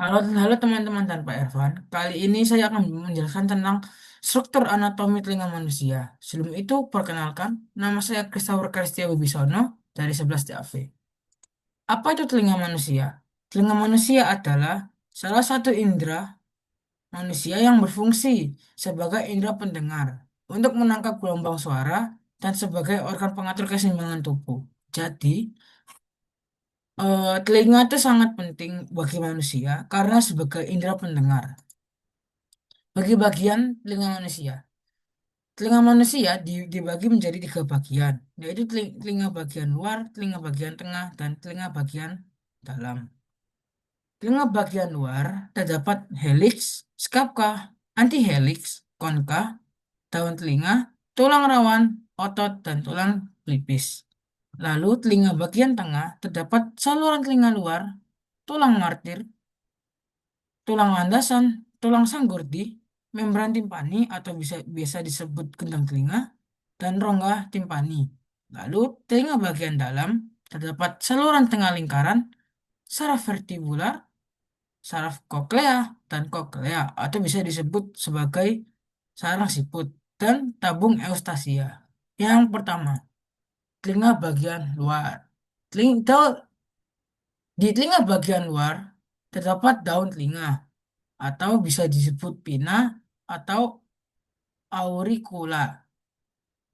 Halo, halo teman-teman tanpa Irfan. Kali ini saya akan menjelaskan tentang struktur anatomi telinga manusia. Sebelum itu, perkenalkan, nama saya Christopher Kristia Wibisono dari 11 DAV. Apa itu telinga manusia? Telinga manusia adalah salah satu indera manusia yang berfungsi sebagai indera pendengar untuk menangkap gelombang suara dan sebagai organ pengatur keseimbangan tubuh. Jadi, telinga itu sangat penting bagi manusia karena sebagai indera pendengar. Bagi bagian telinga manusia. Telinga manusia dibagi menjadi tiga bagian, yaitu telinga bagian luar, telinga bagian tengah, dan telinga bagian dalam. Telinga bagian luar terdapat helix, skapka, antihelix, konka, daun telinga, tulang rawan, otot, dan tulang pelipis. Lalu telinga bagian tengah terdapat saluran telinga luar, tulang martir, tulang landasan, tulang sanggurdi, membran timpani atau bisa biasa disebut gendang telinga, dan rongga timpani. Lalu, telinga bagian dalam terdapat saluran tengah lingkaran, saraf vertibular, saraf koklea, dan koklea atau bisa disebut sebagai sarang siput dan tabung eustasia. Yang pertama, telinga bagian luar. Telinga, di telinga bagian luar terdapat daun telinga atau bisa disebut pina atau auricula.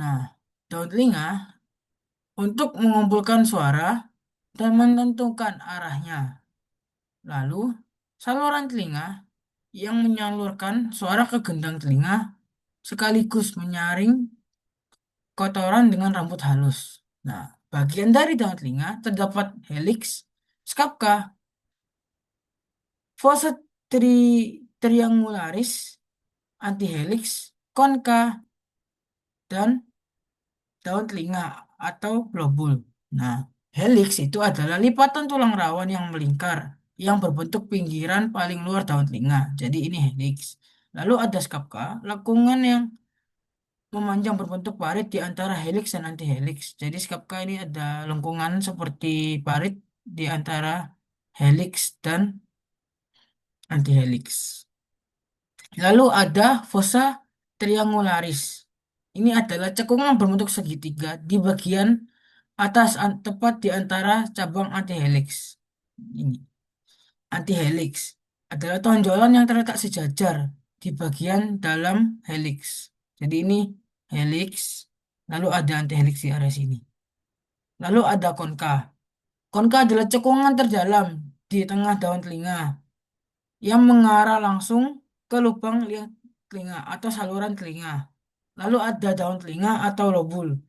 Nah, daun telinga untuk mengumpulkan suara dan menentukan arahnya. Lalu, saluran telinga yang menyalurkan suara ke gendang telinga sekaligus menyaring kotoran dengan rambut halus. Nah, bagian dari daun telinga terdapat helix, skapka, fossa triangularis, antihelix, konka, dan daun telinga atau lobul. Nah, helix itu adalah lipatan tulang rawan yang melingkar yang berbentuk pinggiran paling luar daun telinga. Jadi ini helix. Lalu ada skapka, lengkungan yang memanjang berbentuk parit di antara helix dan antihelix. Jadi skapka ini ada lengkungan seperti parit di antara helix dan antihelix. Lalu ada fossa triangularis. Ini adalah cekungan berbentuk segitiga di bagian atas tepat di antara cabang antihelix. Ini antihelix adalah tonjolan yang terletak sejajar di bagian dalam helix. Jadi ini helix, lalu ada antihelix di area sini. Lalu ada konka. Konka adalah cekungan terdalam di tengah daun telinga yang mengarah langsung ke lubang liang telinga atau saluran telinga. Lalu ada daun telinga atau lobul.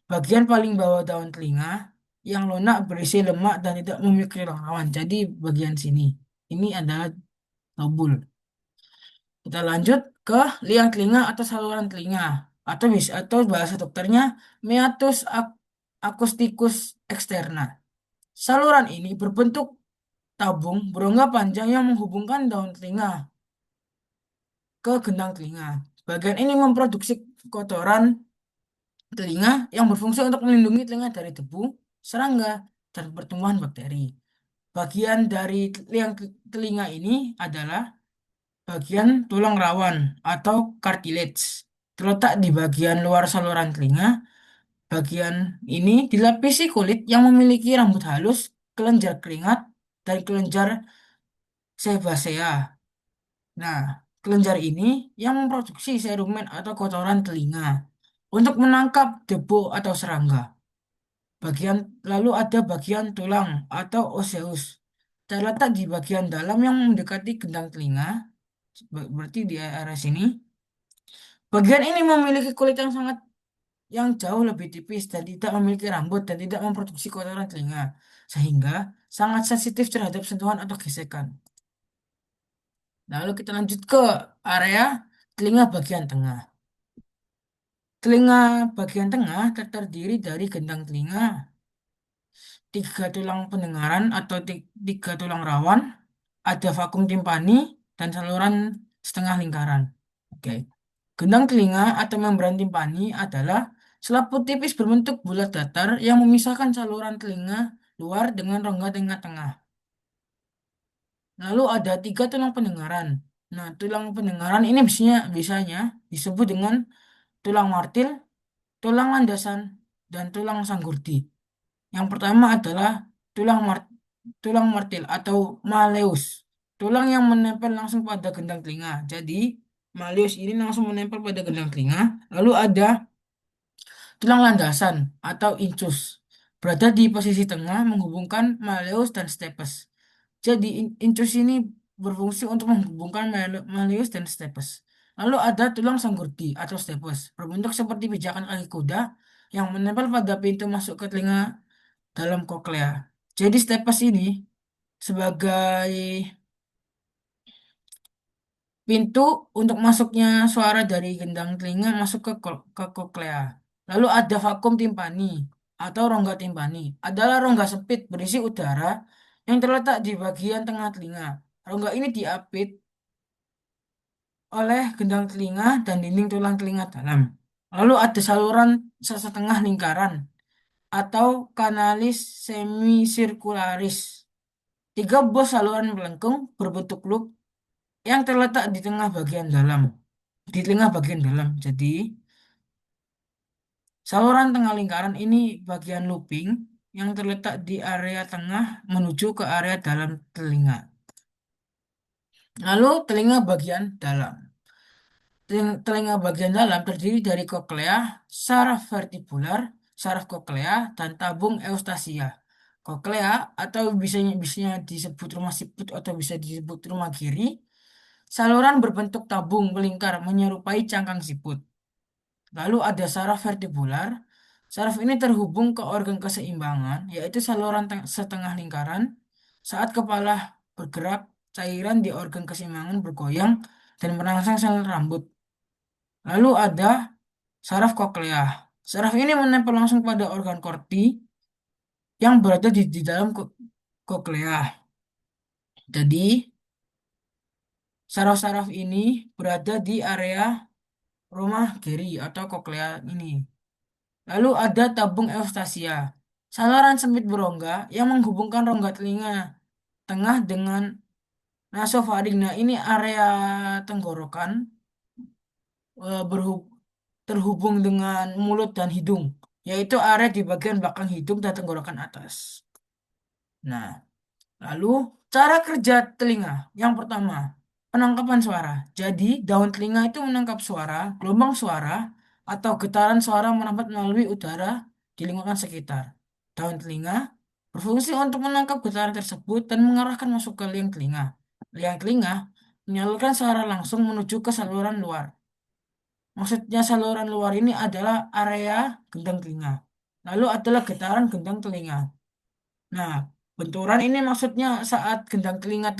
Bagian paling bawah daun telinga yang lunak berisi lemak dan tidak memiliki rawan. Jadi bagian sini. Ini adalah lobul. Kita lanjut ke liang telinga atau saluran telinga. Atau bahasa dokternya meatus acousticus externa. Saluran ini berbentuk tabung berongga panjang yang menghubungkan daun telinga ke gendang telinga. Bagian ini memproduksi kotoran telinga yang berfungsi untuk melindungi telinga dari debu, serangga, dan pertumbuhan bakteri. Bagian dari liang telinga ini adalah bagian tulang rawan atau cartilage. Terletak di bagian luar saluran telinga, bagian ini dilapisi kulit yang memiliki rambut halus, kelenjar keringat, dan kelenjar sebasea. Nah, kelenjar ini yang memproduksi serumen atau kotoran telinga untuk menangkap debu atau serangga. Bagian lalu ada bagian tulang atau osseus. Terletak di bagian dalam yang mendekati gendang telinga, berarti di area sini. Bagian ini memiliki kulit yang jauh lebih tipis dan tidak memiliki rambut dan tidak memproduksi kotoran telinga, sehingga sangat sensitif terhadap sentuhan atau gesekan. Lalu kita lanjut ke area telinga bagian tengah. Telinga bagian tengah terdiri dari gendang telinga, tiga tulang pendengaran atau tiga tulang rawan, ada vakum timpani, dan saluran setengah lingkaran. Oke. Gendang telinga atau membran timpani adalah selaput tipis berbentuk bulat datar yang memisahkan saluran telinga luar dengan rongga telinga tengah. Lalu ada tiga tulang pendengaran. Nah, tulang pendengaran ini bisanya disebut dengan tulang martil, tulang landasan, dan tulang sanggurdi. Yang pertama adalah tulang mar- tulang martil atau malleus. Tulang yang menempel langsung pada gendang telinga. Jadi, malleus ini langsung menempel pada gendang telinga. Lalu ada tulang landasan atau incus. Berada di posisi tengah menghubungkan malleus dan stapes. Jadi, incus ini berfungsi untuk menghubungkan malleus dan stapes. Lalu ada tulang sanggurdi atau stapes. Berbentuk seperti pijakan kaki kuda yang menempel pada pintu masuk ke telinga dalam koklea. Jadi stapes ini sebagai pintu untuk masuknya suara dari gendang telinga masuk ke koklea. Lalu ada vakum timpani atau rongga timpani. Adalah rongga sempit berisi udara yang terletak di bagian tengah telinga. Rongga ini diapit oleh gendang telinga dan dinding tulang telinga dalam. Lalu ada saluran sesetengah lingkaran atau kanalis semicircularis. Tiga buah saluran melengkung berbentuk loop yang terletak di tengah bagian dalam. Di tengah bagian dalam. Jadi, saluran tengah lingkaran ini bagian looping yang terletak di area tengah menuju ke area dalam telinga. Lalu telinga bagian dalam. Telinga bagian dalam terdiri dari koklea, saraf vertibular, saraf koklea, dan tabung eustasia. Koklea atau bisa disebut rumah siput atau bisa disebut rumah giri. Saluran berbentuk tabung melingkar menyerupai cangkang siput. Lalu ada saraf vertibular. Saraf ini terhubung ke organ keseimbangan, yaitu saluran setengah lingkaran. Saat kepala bergerak, cairan di organ keseimbangan bergoyang dan merangsang sel rambut. Lalu ada saraf koklea. Saraf ini menempel langsung pada organ korti yang berada di dalam koklea. Jadi, saraf-saraf ini berada di area rumah Geri atau koklea ini. Lalu ada tabung eustasia, saluran sempit berongga yang menghubungkan rongga telinga tengah dengan nasofaring. Nah, ini area tenggorokan terhubung dengan mulut dan hidung, yaitu area di bagian belakang hidung dan tenggorokan atas. Nah, lalu cara kerja telinga. Yang pertama, penangkapan suara. Jadi, daun telinga itu menangkap suara, gelombang suara, atau getaran suara merambat melalui udara di lingkungan sekitar. Daun telinga berfungsi untuk menangkap getaran tersebut dan mengarahkan masuk ke liang telinga. Liang telinga menyalurkan suara langsung menuju ke saluran luar. Maksudnya saluran luar ini adalah area gendang telinga. Lalu adalah getaran gendang telinga. Nah, benturan ini maksudnya saat gendang telinga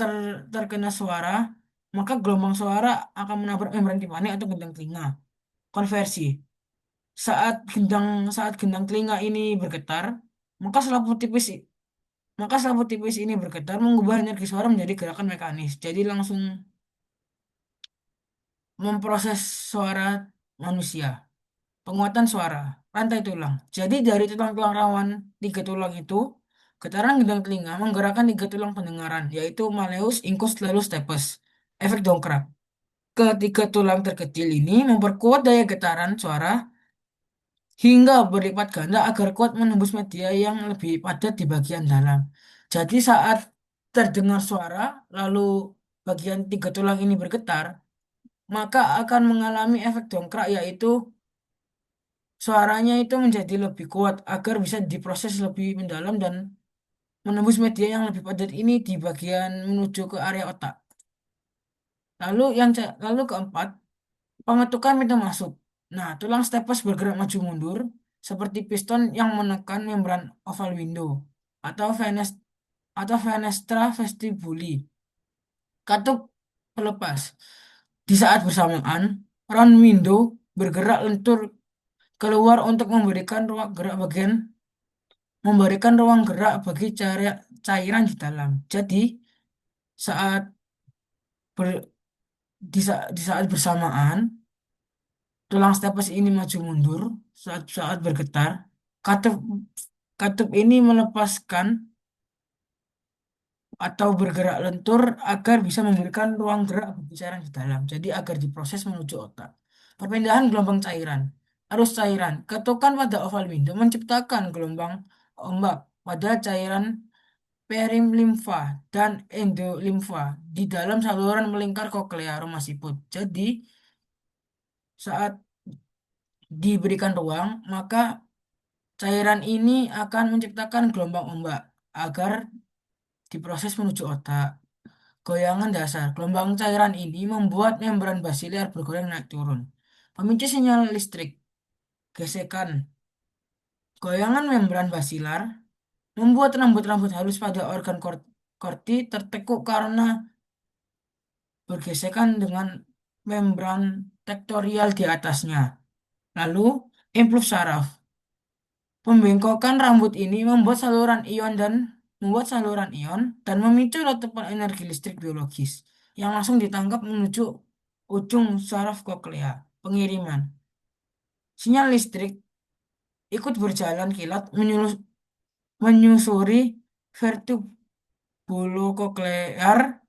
terkena suara, maka gelombang suara akan menabrak membran timpani atau gendang telinga. Konversi. Saat gendang telinga ini bergetar, maka selaput tipis maka selaput tipis ini bergetar mengubah energi suara menjadi gerakan mekanis. Jadi langsung memproses suara manusia. Penguatan suara, rantai tulang. Jadi dari tulang-tulang rawan tiga tulang itu, getaran gendang telinga menggerakkan tiga tulang pendengaran, yaitu malleus, incus, lalu stapes. Efek dongkrak. Ketiga tulang terkecil ini memperkuat daya getaran suara hingga berlipat ganda agar kuat menembus media yang lebih padat di bagian dalam. Jadi saat terdengar suara, lalu bagian tiga tulang ini bergetar, maka akan mengalami efek dongkrak, yaitu suaranya itu menjadi lebih kuat agar bisa diproses lebih mendalam dan menembus media yang lebih padat ini di bagian menuju ke area otak. Lalu keempat, pengetukan pintu masuk. Nah, tulang stapes bergerak maju mundur seperti piston yang menekan membran oval window atau fenestra vestibuli. Katup pelepas. Di saat bersamaan, round window bergerak lentur keluar untuk memberikan ruang gerak bagi cairan di dalam. Jadi, saat ber- di saat bersamaan, tulang stapes ini maju mundur saat bergetar. Katup katup ini melepaskan atau bergerak lentur agar bisa memberikan ruang gerak bagi cairan di dalam. Jadi agar diproses menuju otak. Perpindahan gelombang cairan. Arus cairan. Ketukan pada oval window menciptakan gelombang ombak pada cairan perilimfa dan endolimfa di dalam saluran melingkar koklea rumah siput. Jadi saat diberikan ruang, maka cairan ini akan menciptakan gelombang ombak agar diproses menuju otak. Goyangan dasar. Gelombang cairan ini membuat membran basiliar bergoyang naik turun. Pemicu sinyal listrik. Gesekan. Goyangan membran basilar membuat rambut-rambut halus pada organ korti tertekuk karena bergesekan dengan membran tektorial di atasnya. Lalu, impuls saraf. Pembengkokan rambut ini membuat saluran ion dan memicu letupan energi listrik biologis yang langsung ditangkap menuju ujung saraf koklea. Pengiriman. Sinyal listrik ikut berjalan kilat menyusuri vertebulokoklear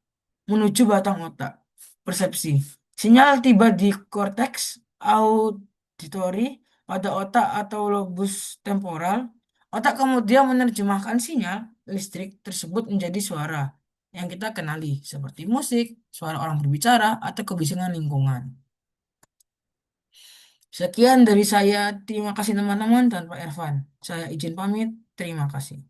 menuju batang otak. Persepsi. Sinyal tiba di korteks auditory pada otak atau lobus temporal. Otak kemudian menerjemahkan sinyal listrik tersebut menjadi suara yang kita kenali seperti musik, suara orang berbicara, atau kebisingan lingkungan. Sekian dari saya. Terima kasih teman-teman dan Pak Ervan. Saya izin pamit. Terima kasih.